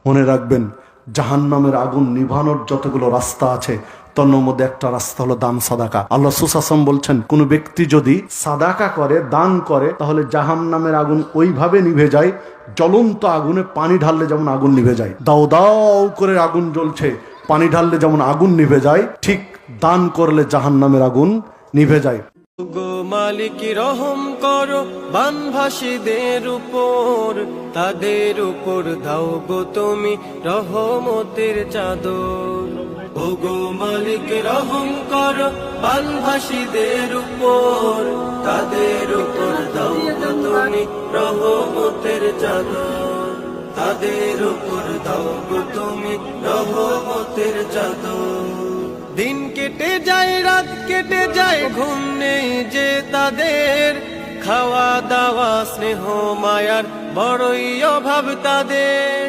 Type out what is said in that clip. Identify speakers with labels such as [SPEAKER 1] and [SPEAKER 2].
[SPEAKER 1] মনে রাখবেন, জাহান্নামের আগুন নিভানোর যতগুলো রাস্তা আছে তার মধ্যে একটা রাস্তা হলো দান সাদাকা। আল্লাহ সুসাসম বলছেন, কোন ব্যক্তি যদি সাদাকা করে, দান করে, তাহলে জাহান্নামের আগুন ওইভাবে নিভে যায়, জ্বলন্ত আগুনে পানি ঢাললে যেমন আগুন নিভে যায়, দাও দাও করে আগুন জ্বলছে, পানি ঢাললে যেমন আগুন নিভে যায়, ঠিক দান করলে জাহান্নামের আগুন নিভে যায়।
[SPEAKER 2] গো মালিক রহম করো বানভাসীদের উপর, তাদের উপর দাও গো তুমি রহমতের চাদর। ও গো মালিক রহম করো বানভাসীদের উপর, তাদের উপর দাও গো তুমি রহমতের চাদর, তাদের উপর দাও গো তুমি রহমতের চাদর। দিন কেটে যায়, রাত কেটে যায়, ঘুম নেই যে তাদের, খাওয়া দাওয়া স্নেহ মায়ার বড়ই অভাব তাদের।